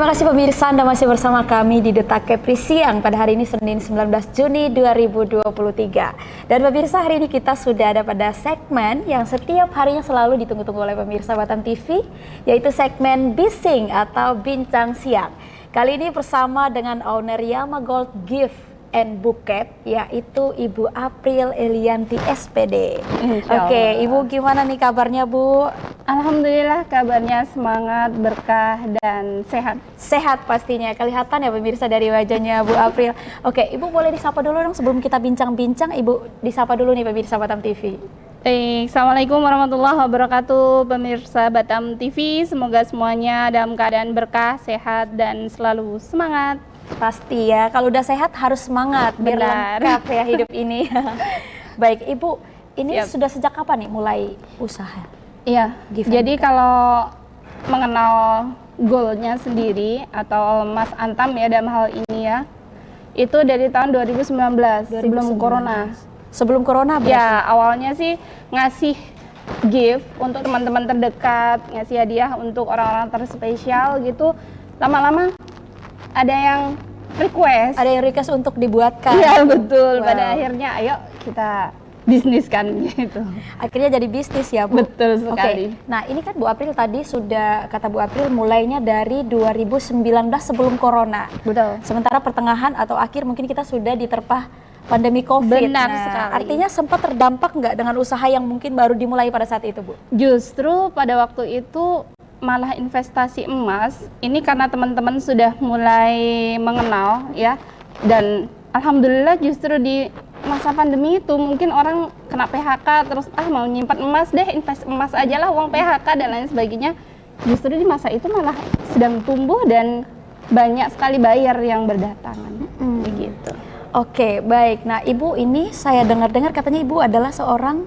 Terima kasih pemirsa, Anda masih bersama kami di Detak Kepri Siang pada hari ini Senin 19 Juni 2023. Dan pemirsa, hari ini kita sudah ada pada segmen yang setiap harinya selalu ditunggu-tunggu oleh pemirsa Batam TV, yaitu segmen Bising atau Bincang Siang. Kali ini bersama dengan owner Yama Gold Gift and Bouquet, yaitu Ibu April Elianti SPD. Oke, Ibu gimana nih kabarnya, Bu? Alhamdulillah kabarnya semangat, berkah, dan sehat. Sehat pastinya, kelihatan ya pemirsa dari wajahnya Bu April. Oke, Ibu boleh disapa dulu dong sebelum kita bincang-bincang, Ibu disapa dulu nih pemirsa Batam TV. Assalamualaikum warahmatullahi wabarakatuh, pemirsa Batam TV. Semoga semuanya dalam keadaan berkah, sehat, dan selalu semangat. Pasti ya, kalau udah sehat harus semangat, biar lengkap ya hidup ini. Baik, Ibu, ini sudah sejak kapan nih mulai usaha? Iya, jadi kalau mengenal goalnya sendiri atau Mas Antam ya dalam hal ini ya, itu dari tahun 2019. Sebelum corona. Sebelum corona berarti? Ya, awalnya sih ngasih gift untuk teman-teman terdekat, ngasih hadiah untuk orang-orang terspesial gitu. Lama-lama ada yang request. Ada yang request untuk dibuatkan. Iya, betul. Wow. Pada akhirnya ayo kita bisniskan gitu. Akhirnya jadi bisnis ya, Bu? Betul sekali. Nah, ini kan Bu April tadi sudah, kata Bu April, mulainya dari 2019 sebelum corona. Betul. Sementara pertengahan atau akhir mungkin kita sudah diterpah pandemi COVID. Benar sekali. Artinya sempat terdampak nggak dengan usaha yang mungkin baru dimulai pada saat itu, Bu? Justru pada waktu itu malah investasi emas ini karena teman-teman sudah mulai mengenal ya, dan alhamdulillah justru di masa pandemi itu mungkin orang kena PHK terus mau nyimpan emas deh, invest emas aja lah, uang PHK dan lain sebagainya. Justru di masa itu malah sedang tumbuh dan banyak sekali buyer yang berdatangan. Begitu. Oke, baik. Nah, Ibu ini saya dengar-dengar katanya Ibu adalah seorang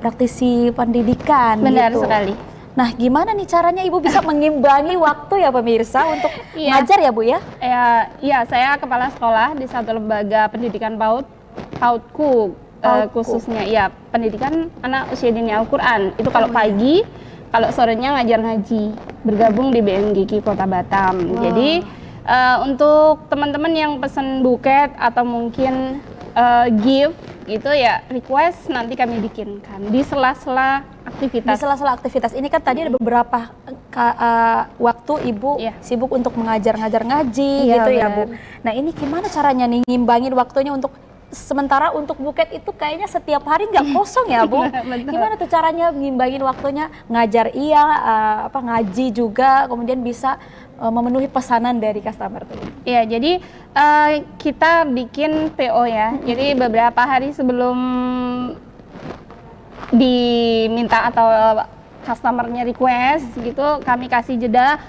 praktisi pendidikan. Benar gitu. sekali. Nah, gimana nih caranya Ibu bisa mengimbangi waktu ya pemirsa untuk ngajar ya, Bu ya? Ya, saya kepala sekolah di satu lembaga pendidikan PAUDku khususnya ya, pendidikan anak usia dini Al-Qur'an. Itu kalau pagi, kalau sorenya ngajar ngaji, bergabung di BMGQ Kota Batam. Jadi untuk teman-teman yang pesan buket atau mungkin gift gitu ya, request nanti kami bikinkan di sela-sela aktivitas. Di sela-sela aktivitas ini kan tadi ada beberapa waktu Ibu sibuk untuk mengajar-ngajar ngaji gitu ya, Bu. Nah, ini gimana caranya nih ngimbangin waktunya untuk sementara untuk buket itu kayaknya setiap hari nggak kosong ya, Bu? Gimana tuh caranya ngimbangin waktunya ngajar ngaji juga, kemudian bisa memenuhi pesanan dari customer tuh? Iya, jadi kita bikin PO ya. Jadi beberapa hari sebelum diminta atau customernya request gitu, kami kasih jeda.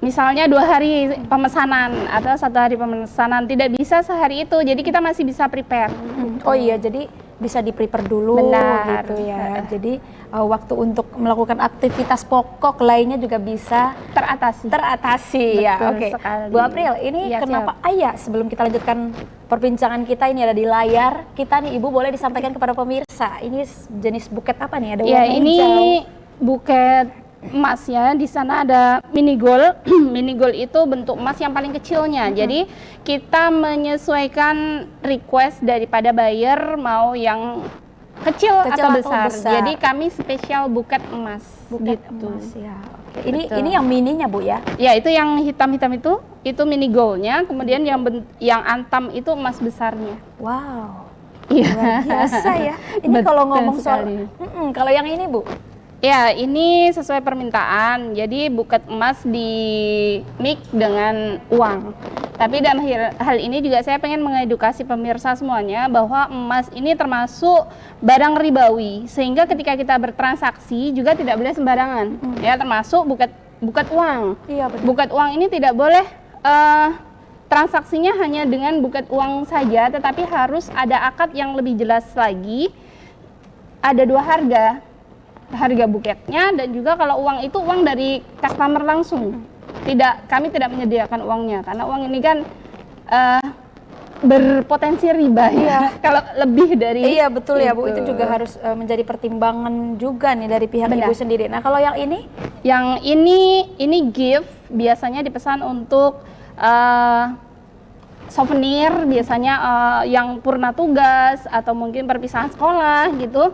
Misalnya 2 hari pemesanan atau 1 hari pemesanan, tidak bisa sehari itu. Jadi kita masih bisa prepare. Oh iya, jadi bisa di-prepare dulu. Benar. Gitu ya. Jadi waktu untuk melakukan aktivitas pokok lainnya juga bisa teratasi ya. Oke. Bu April, ini kenapa sebelum kita lanjutkan perbincangan kita, ini ada di layar kita nih, Ibu boleh disampaikan kepada pemirsa. Ini jenis buket apa nih? Ada warna ini hijau. Buket emas ya. Di sana ada mini gold. Mini gold itu bentuk emas yang paling kecilnya. Jadi kita menyesuaikan request daripada buyer mau yang kecil atau besar. Jadi kami spesial buket emas. Buket gitu. emas ya. Oke. Ini yang mininya, Bu ya? Ya, itu yang hitam-hitam itu mini goldnya. Kemudian yang antam itu emas besarnya. Wow. Iya. Luar biasa ya. Ini kalau ngomong soal kalau yang ini, Bu? Ya, ini sesuai permintaan. Jadi buket emas di mix dengan uang. Tapi dalam hal ini juga saya pengen mengedukasi pemirsa semuanya bahwa emas ini termasuk barang ribawi, sehingga ketika kita bertransaksi juga tidak boleh sembarangan. Ya, termasuk buket uang. Iya, benar. Buket uang ini tidak boleh transaksinya hanya dengan buket uang saja, tetapi harus ada akad yang lebih jelas lagi. Ada 2 harga buketnya, dan juga kalau uang itu uang dari customer langsung. Kami tidak menyediakan uangnya karena uang ini kan berpotensi riba ya. Kalau lebih dari betul ya, Bu, itu juga harus menjadi pertimbangan juga nih dari pihak Ibu sendiri. Nah, kalau yang ini Yang ini gift biasanya dipesan untuk souvenir, biasanya yang purna tugas atau mungkin perpisahan sekolah gitu,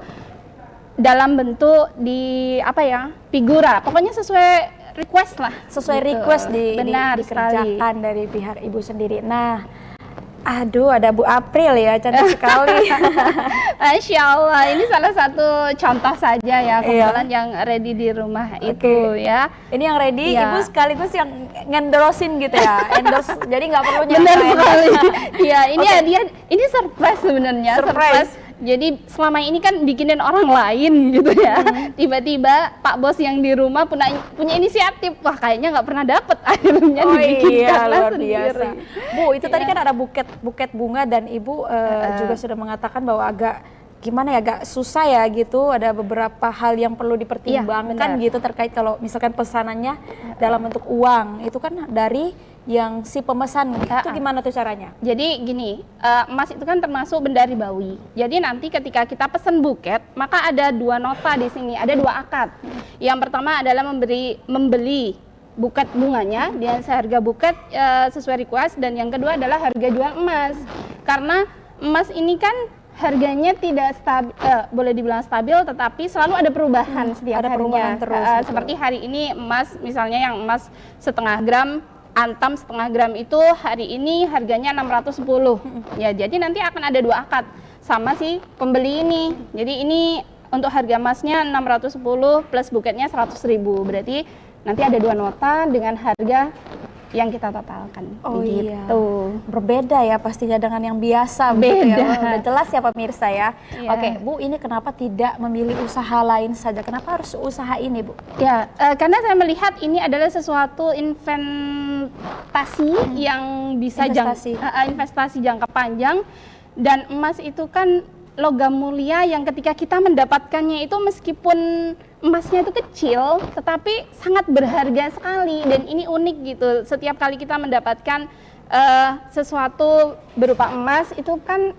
dalam bentuk di apa ya, figura. Pokoknya sesuai request lah. Sesuai gitu. request Benar dikerjakan dari pihak ibu sendiri. Nah, aduh, ada Bu April ya, cantik sekali. Masya Allah, ini salah satu contoh saja ya, kebetulan yang ready di rumah itu ya. Ini yang ready, Iya. ibu sekaligus yang ngendorsein gitu ya, endorse. Jadi nggak perlu Benar nyampein. sekali. Iya, ini hadiah, ini surprise sebenarnya. Surprise. Jadi selama ini kan bikinin orang lain gitu ya. Tiba-tiba Pak Bos yang di rumah punya inisiatif. Wah, kayaknya nggak pernah dapet, akhirnya Oh dibikinkan iya, lah luar sendiri. biasa. Bu, itu tadi Iya. kan ada buket bunga dan ibu juga sudah mengatakan bahwa agak gimana ya, agak susah ya gitu. Ada beberapa hal yang perlu dipertimbangkan benar. gitu terkait kalau misalkan pesanannya dalam bentuk uang. Itu kan dari yang si pemesan. Itu gimana tuh caranya? Jadi gini, emas itu kan termasuk benda ribawi. Jadi nanti ketika kita pesen buket, maka ada dua nota di sini, ada dua akad. Yang pertama adalah membeli buket bunganya dengan seharga buket sesuai request, dan yang kedua adalah harga jual emas. Karena emas ini kan harganya tidak stabil, boleh dibilang stabil, tetapi selalu ada perubahan setiap ada harinya. perubahan terus, betul. Seperti hari ini emas, misalnya yang emas setengah gram, antam setengah gram itu hari ini harganya 610. Ya, jadi nanti akan ada dua akad sama si pembeli ini. Jadi ini untuk harga emasnya 610 plus buketnya 100.000. Berarti nanti ada dua nota dengan harga yang kita totalkan. Oh begitu. iya, berbeda ya pastinya dengan yang biasa. Begitu Beda. ya. Udah jelas ya pemirsa ya. Iya. Oke, Bu, ini kenapa tidak memilih usaha lain saja? Kenapa harus usaha ini, Bu? Ya, karena saya melihat ini adalah sesuatu investasi yang bisa investasi jangka panjang, dan emas itu kan logam mulia yang ketika kita mendapatkannya itu meskipun emasnya itu kecil tetapi sangat berharga sekali, dan ini unik gitu. Setiap kali kita mendapatkan sesuatu berupa emas itu kan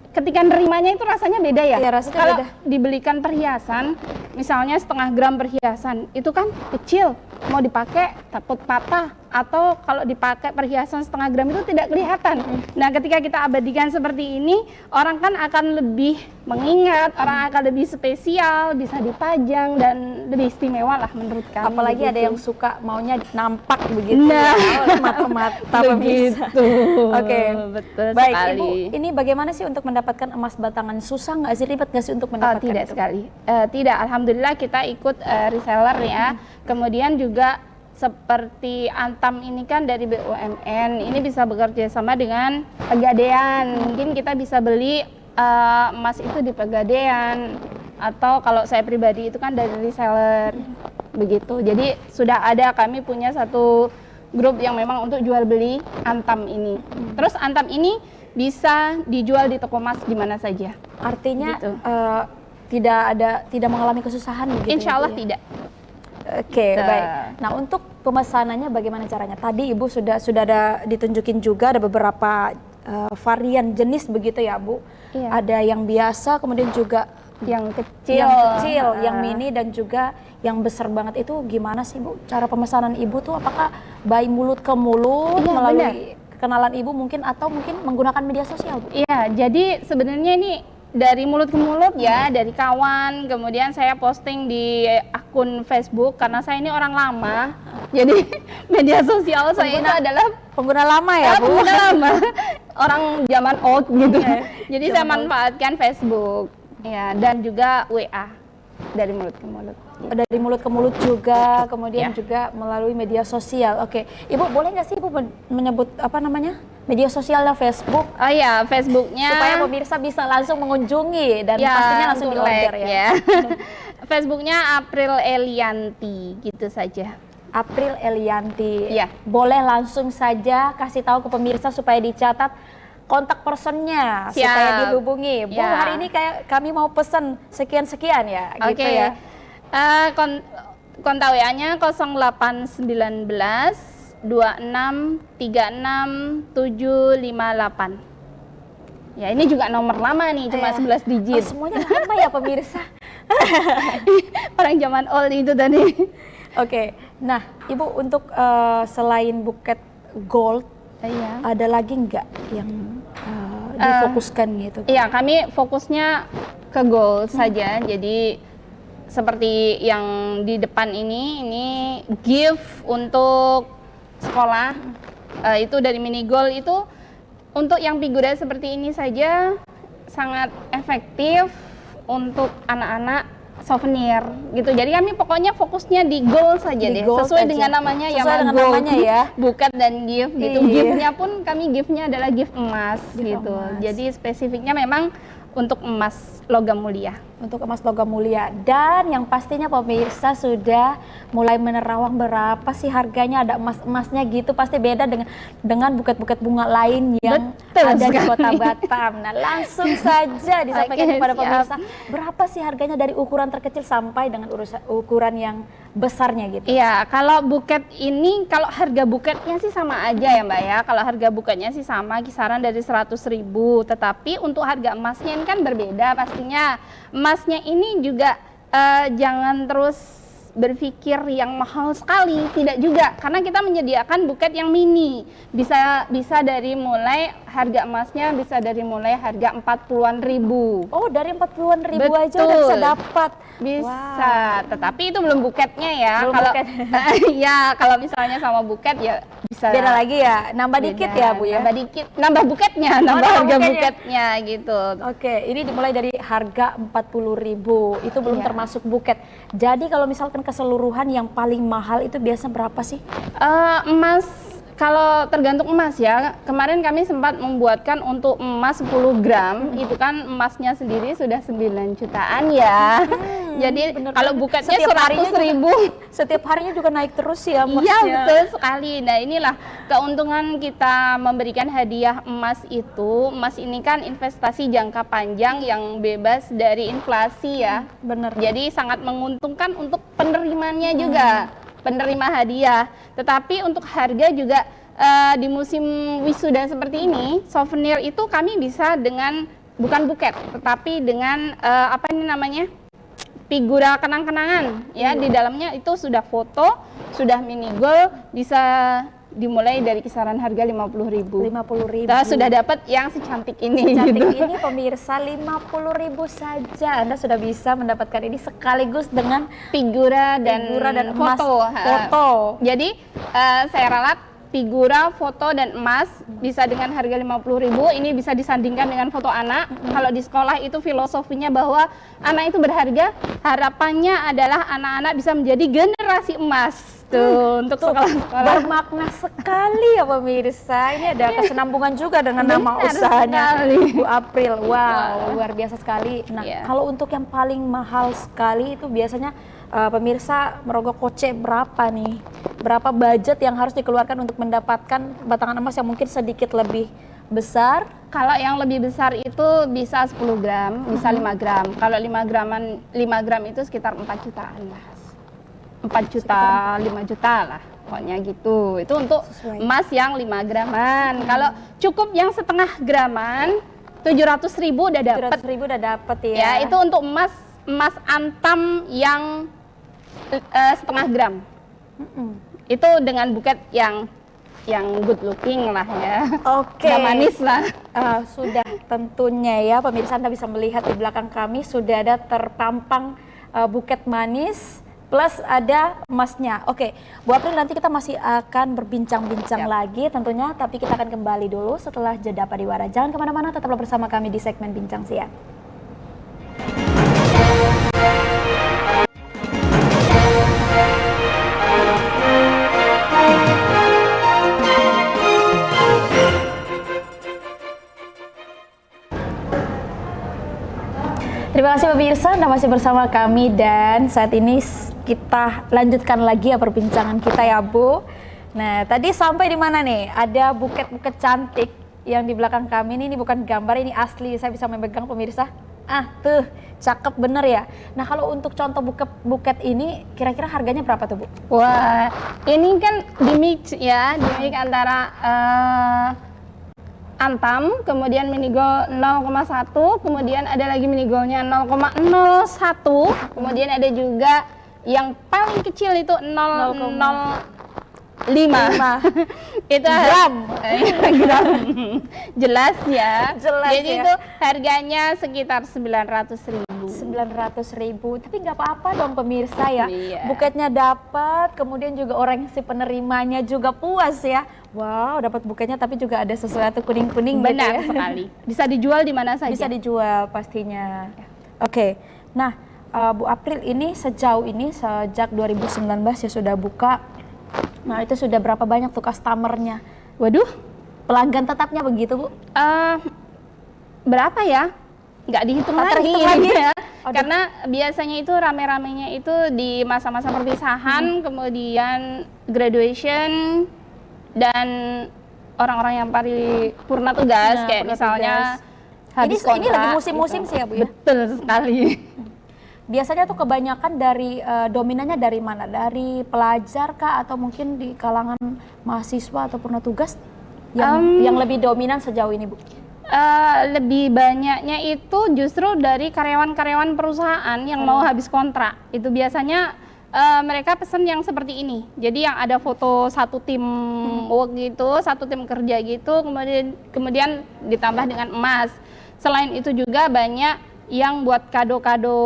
ketika nerimanya itu rasanya beda ya. Iya, rasanya kalau beda. dibelikan perhiasan, misalnya setengah gram perhiasan, itu kan kecil, mau dipakai takut patah, atau kalau dipakai perhiasan setengah gram itu tidak kelihatan. Nah, ketika kita abadikan seperti ini, orang kan akan lebih mengingat, orang akan lebih spesial, bisa dipajang dan lebih istimewa lah menurut kami. Apalagi ada begitu. yang suka maunya nampak begitu Nah, ya, oleh mata-mata pemirsa. begitu. Oke, Betul baik sekali. Ibu, ini bagaimana sih untuk mendapatkan emas batangan? Susah nggak sih, ribet nggak sih untuk mendapatkan Tidak itu? sekali. Tidak, alhamdulillah kita ikut reseller ya. Kemudian juga seperti Antam ini kan dari BUMN, ini bisa bekerja sama dengan Pegadaian. Mungkin kita bisa beli emas itu di Pegadaian, atau kalau saya pribadi itu kan dari reseller begitu. Jadi sudah ada, kami punya satu grup yang memang untuk jual beli Antam ini. Terus Antam ini bisa dijual di toko emas di mana saja. Artinya Gitu. tidak mengalami kesusahan begitu? Insya Allah ya, Bu, ya? tidak. Oke, baik. Nah, untuk pemesanannya bagaimana caranya? Tadi Ibu sudah ada ditunjukin juga, ada beberapa varian jenis begitu ya, Bu. Iya. Ada yang biasa, kemudian juga Yang kecil, yang mini, dan juga yang besar banget. Itu gimana sih, Bu? Cara pemesanan Ibu tuh apakah by mulut ke mulut, Iya, melalui kenalan Ibu mungkin, atau mungkin menggunakan media sosial, Bu? Iya, jadi sebenarnya ini dari mulut ke mulut ya, dari kawan, kemudian saya posting di akun Facebook karena saya ini orang lama. Jadi media sosial saya itu adalah Pengguna lama ya, Bu? pengguna lama, orang zaman old gitu. Jadi saya Zaman old. manfaatkan Facebook ya, dan juga WA dari mulut ke mulut. Dari mulut ke mulut juga, kemudian Ya. juga melalui media sosial. Oke, Ibu boleh nggak sih Ibu menyebut apa namanya, media sosialnya Facebook, Oh iya, Facebooknya supaya pemirsa bisa langsung mengunjungi dan ya, pastinya langsung di untuk order like, ya. Facebooknya April Elianti, gitu saja. April Elianti. Iya. Boleh langsung saja kasih tahu ke pemirsa supaya dicatat kontak personnya, Siap. supaya dihubungi. Bu, Ya. hari ini kayak kami mau pesan sekian-sekian ya, gitu Oke. ya. Kontak WA-nya 0819 26 36 758. Ya, ini juga nomor lama nih, cuma 11 digit. Semuanya lama ya pemirsa. Orang zaman old itu tadi. Oke, nah Ibu untuk selain buket gold, Iya. ada lagi nggak yang difokuskan gitu? Iya, kami fokusnya ke gold saja. Jadi seperti yang di depan ini gift untuk sekolah. Itu dari mini gold itu untuk yang figura seperti ini saja sangat efektif untuk anak-anak souvenir gitu. Jadi kami pokoknya fokusnya di gold saja Di deh. gold Sesuai aja. dengan namanya Sesuai Yama dengan Gold. namanya ya. Buket dan gift gitu. Iya. Giftnya pun kami giftnya adalah gift emas Gift gitu. emas. Jadi spesifiknya memang untuk emas logam mulia. Untuk emas logam mulia. Dan yang pastinya pemirsa sudah mulai menerawang berapa sih harganya, ada emas-emasnya gitu, pasti beda dengan buket-buket bunga lain yang Betul ada di sekali. Kota Batam. Nah, langsung saja disampaikan Oke, kepada siap. pemirsa berapa sih harganya dari ukuran terkecil sampai dengan ukuran yang besarnya gitu. Iya, kalau buket ini, kalau harga buketnya sih sama aja ya Mbak ya. Kalau harga buketnya sih sama, kisaran dari 100.000. Tetapi untuk harga emasnya ini kan berbeda pastinya. Emasnya ini juga jangan terus berpikir yang mahal sekali, tidak juga, karena kita menyediakan buket yang mini, bisa dari mulai harga emasnya bisa dari mulai harga 40-an ribu. Oh, dari 40-an ribu aja udah Betul. bisa dapat. Bisa, tetapi itu belum buketnya ya. Belum Kalau buket. ya kalau misalnya sama buket ya bisa Beda lagi ya, nambah dikit beda. ya Bu ya. Nambah dikit, nambah buketnya, nambah nambah harga buketnya. buketnya gitu. Oke, ini dimulai dari harga 40.000. Itu belum Iya. termasuk buket. Jadi kalau misalkan keseluruhan yang paling mahal itu biasanya berapa sih? Emas, kalau tergantung emas ya. Kemarin kami sempat membuatkan untuk emas 10 gram, itu kan emasnya sendiri sudah 9 jutaan ya. Jadi bener kalau banget. buketnya Setiap harinya 100.000. Setiap harinya juga naik terus ya emasnya. Iya betul sekali. Nah inilah keuntungan kita memberikan hadiah emas itu. Emas ini kan investasi jangka panjang yang bebas dari inflasi ya. Bener. Jadi sangat menguntungkan untuk penerimanya juga, penerima hadiah. Tetapi untuk harga juga di musim wisuda seperti ini, souvenir itu kami bisa dengan bukan buket, tetapi dengan apa ini namanya? Figura kenang-kenangan ya. Di dalamnya itu sudah foto, sudah mini gold, bisa dimulai dari kisaran harga 50.000. 50.000. Kita sudah dapat yang secantik ini Cantik gitu. ini pemirsa 50.000 saja. Anda sudah bisa mendapatkan ini sekaligus dengan Figura figura dan emas. foto. Foto. Jadi saya ralat figura, foto dan emas bisa dengan harga 50.000. Ini bisa disandingkan dengan foto anak. Kalau di sekolah itu filosofinya bahwa anak itu berharga. Harapannya adalah anak-anak bisa menjadi generasi emas. Tuh, untuk sekolah-sekolah. Bermakna sekali ya pemirsa. Ini ada kesenambungan juga dengan nama Benar usahanya sekali. Bu April. Wow, luar biasa sekali. Nah, Iya. kalau untuk yang paling mahal sekali itu biasanya pemirsa merogoh kocek berapa nih? Berapa budget yang harus dikeluarkan untuk mendapatkan batangan emas yang mungkin sedikit lebih besar? Kalau yang lebih besar itu bisa 10 gram, bisa 5 gram. Kalau 5 gram itu sekitar 4 jutaan lah. 4 juta, 5 juta lah. Pokoknya gitu. Itu untuk Sesuai. emas yang 5 graman. Kalau cukup yang setengah graman, 700.000 udah dapat. 700.000 udah dapet ya. Ya, itu untuk emas antam yang setengah gram. Itu dengan buket yang good looking lah ya. Oke. Udah manis lah. Sudah tentunya ya pemirsa, Anda bisa melihat di belakang kami sudah ada terpampang buket manis plus ada emasnya. Oke, Bu April, nanti kita masih akan berbincang-bincang Siap. lagi tentunya, tapi kita akan kembali dulu setelah jeda pariwara. Jangan kemana-mana, tetaplah bersama kami di segmen Bincang Siang. Terima kasih pemirsa, Anda masih bersama kami dan saat ini kita lanjutkan lagi ya perbincangan kita ya Bu. Nah, tadi sampai di mana nih? Ada buket-buket cantik yang di belakang kami ini bukan gambar, ini asli. Saya bisa memegang pemirsa. Tuh, cakep bener ya. Nah, kalau untuk contoh buket ini kira-kira harganya berapa tuh Bu? Wah, ini kan di mix ya, di mix antara Antam, kemudian mini gold 0,1, kemudian ada lagi mini goldnya 0,01, kemudian ada juga yang paling kecil itu 0,05. Itu gram. gram. Jelas ya. Jelas Jadi ya. itu harganya sekitar 900.000. 900.000, tapi nggak apa-apa dong pemirsa ya. Iya. Buketnya dapat, kemudian juga orang si penerimanya juga puas ya. Wow, dapat buketnya tapi juga ada sesuatu kuning-kuning gitu Benar ya. sekali. Bisa dijual di mana saja. Bisa dijual pastinya. Oke, nah Bu April ini sejauh ini sejak 2019 ya sudah buka. Nah itu sudah berapa banyak tuh customernya? Waduh, Pelanggan tetapnya begitu Bu? berapa ya? Nggak dihitung Tak lagi. terhitung lagi ya? Aduh. Karena biasanya itu rame-ramenya itu di masa-masa perpisahan, kemudian graduation, dan orang-orang yang paripurna tugas, Nah, kayak purna misalnya tugas. habis Ini lagi kontrak, musim-musim gitu. sih ya Bu ya? Betul sekali. Biasanya tuh kebanyakan dari dominannya dari mana? Dari pelajar kah atau mungkin di kalangan mahasiswa atau purna tugas yang lebih dominan sejauh ini Bu? Lebih banyaknya itu justru dari karyawan-karyawan perusahaan yang mau habis kontrak. Itu biasanya mereka pesan yang seperti ini. Jadi yang ada foto satu tim work gitu, satu tim kerja gitu, kemudian ditambah dengan emas. Selain itu juga banyak yang buat kado-kado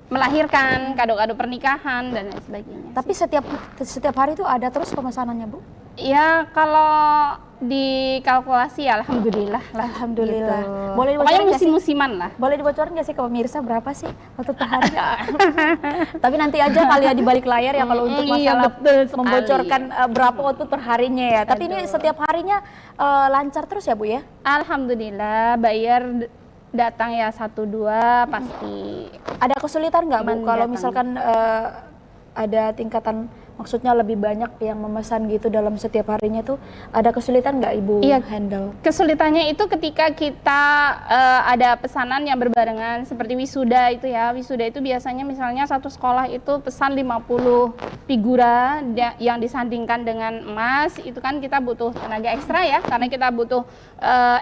melahirkan, kado-kado pernikahan dan lain sebagainya. Tapi setiap hari itu ada terus pemesanannya Bu? Ya kalau dikalkulasi ya alhamdulillah lah. Alhamdulillah. Gitu. Boleh Pokoknya dibocorin nggak sih? musim-musiman lah. Boleh dibocorin nggak sih ke pemirsa berapa sih untuk per hari? Tapi nanti aja kali ya di balik layar ya kalau untuk Iya, masalah betul sekali. membocorkan berapa output per harinya ya. Tapi ini Aduh. setiap harinya lancar terus ya Bu ya? Alhamdulillah bayar datang ya 1-2 pasti. Ada kesulitan nggak Bu kalau Mendatang. misalkan ada tingkatan maksudnya lebih banyak yang memesan gitu dalam setiap harinya tuh ada kesulitan nggak Ibu Iya. handle? Kesulitannya itu ketika kita ada pesanan yang berbarengan seperti wisuda itu ya. Wisuda itu biasanya misalnya satu sekolah itu pesan 50 figura yang disandingkan dengan emas. Itu kan kita butuh tenaga ekstra ya, karena kita butuh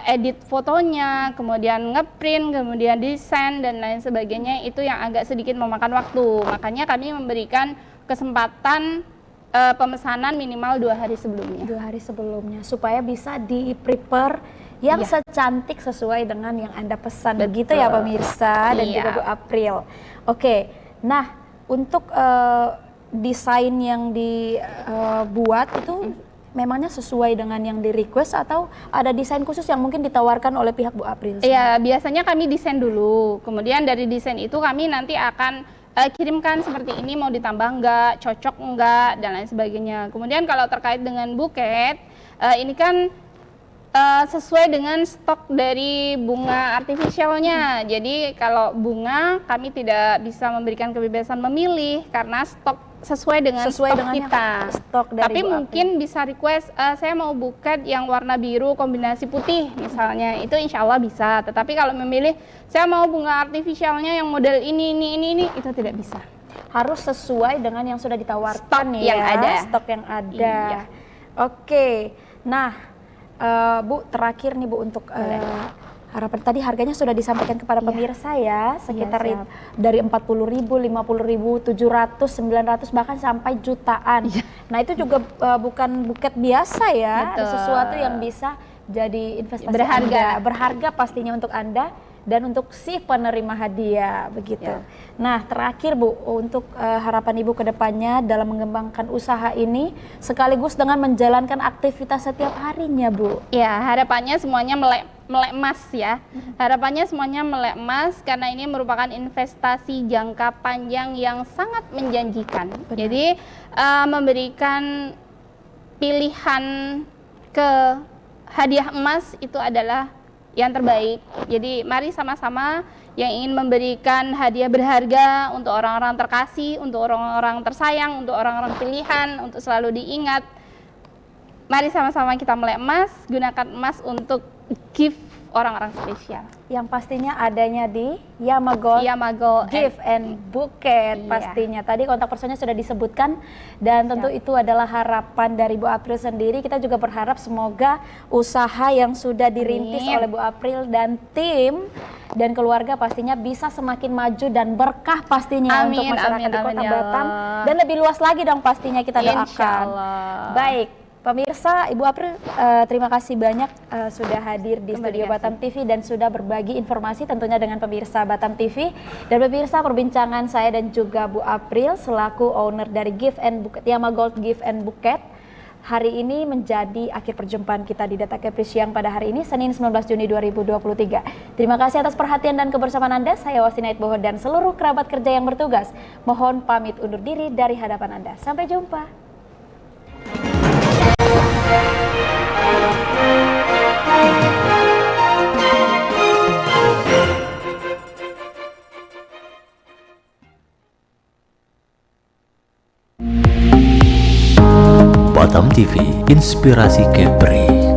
edit fotonya, kemudian ngeprint, kemudian desain dan lain sebagainya. Itu yang agak sedikit memakan waktu. Makanya kami memberikan kesempatan pemesanan minimal 2 hari sebelumnya. 2 hari sebelumnya supaya bisa di-prepare yang Iya. secantik sesuai dengan yang Anda pesan. Betul. Begitu ya pemirsa dan Iya. juga Bu April. Oke. Nah, untuk desain yang dibuat itu memangnya sesuai dengan yang di-request atau ada desain khusus yang mungkin ditawarkan oleh pihak Bu April? Iya, biasanya kami desain dulu. Kemudian dari desain itu kami nanti akan kirimkan seperti ini, mau ditambah enggak, cocok enggak, dan lain sebagainya. Kemudian kalau terkait dengan buket, ini kan sesuai dengan stok dari bunga artifisialnya. Jadi kalau bunga kami tidak bisa memberikan kebebasan memilih karena stok sesuai dengan stok dengan yang kita. stok dari Tapi Bu April. mungkin bisa request saya mau buket yang warna biru kombinasi putih misalnya, itu insya Allah bisa. Tetapi kalau memilih saya mau bunga artifisialnya yang model ini itu tidak bisa. Harus sesuai dengan yang sudah ditawarkan Stok ya, yang ada. stok yang ada. Iya. Oke, nah Bu terakhir nih Bu untuk harapan tadi harganya sudah disampaikan kepada Iya. pemirsa ya sekitar siap. dari 40.000, 50.000, 700, 900 bahkan sampai jutaan. Iya. Nah itu juga bukan buket biasa ya, ada Betul. sesuatu yang bisa jadi investasi Berharga. Anda. Berharga pastinya untuk Anda dan untuk si penerima hadiah begitu. Ya. Nah terakhir Bu untuk harapan Ibu ke depannya dalam mengembangkan usaha ini sekaligus dengan menjalankan aktivitas setiap harinya Bu. Ya, harapannya semuanya melek emas ya. Harapannya semuanya melek emas karena ini merupakan investasi jangka panjang yang sangat menjanjikan. Benar. Jadi memberikan pilihan ke hadiah emas itu adalah yang terbaik. Jadi mari sama-sama yang ingin memberikan hadiah berharga untuk orang-orang terkasih, untuk orang-orang tersayang, untuk orang-orang pilihan, untuk selalu diingat. Mari sama-sama kita melek emas, gunakan emas untuk gift orang-orang spesial. Yang pastinya adanya di Yamagold Yamagold Gift and Bouquet Iya. pastinya. Tadi kontak personnya sudah disebutkan dan tentu Siap. itu adalah harapan dari Bu April sendiri. Kita juga berharap semoga usaha yang sudah dirintis Amin. oleh Bu April dan tim dan keluarga pastinya bisa semakin maju dan berkah pastinya Amin, untuk masyarakat amin, di amin, Kota ya Batam Allah. dan lebih luas lagi dong pastinya kita doakan. Insyaallah. Baik. Pemirsa, Ibu April, terima kasih banyak sudah hadir di Kembali studio kasih. Batam TV dan sudah berbagi informasi tentunya dengan pemirsa Batam TV. Dan pemirsa, perbincangan saya dan juga Bu April selaku owner dari Gift and Bouquet, Yamagold Gift and Bouquet, hari ini menjadi akhir perjumpaan kita di Data Kepri Siang pada hari ini, Senin 19 Juni 2023. Terima kasih atas perhatian dan kebersamaan Anda. Saya Wastinait Boho dan seluruh kerabat kerja yang bertugas. Mohon pamit undur diri dari hadapan Anda. Sampai jumpa. Batam TV, inspirasi Kepri.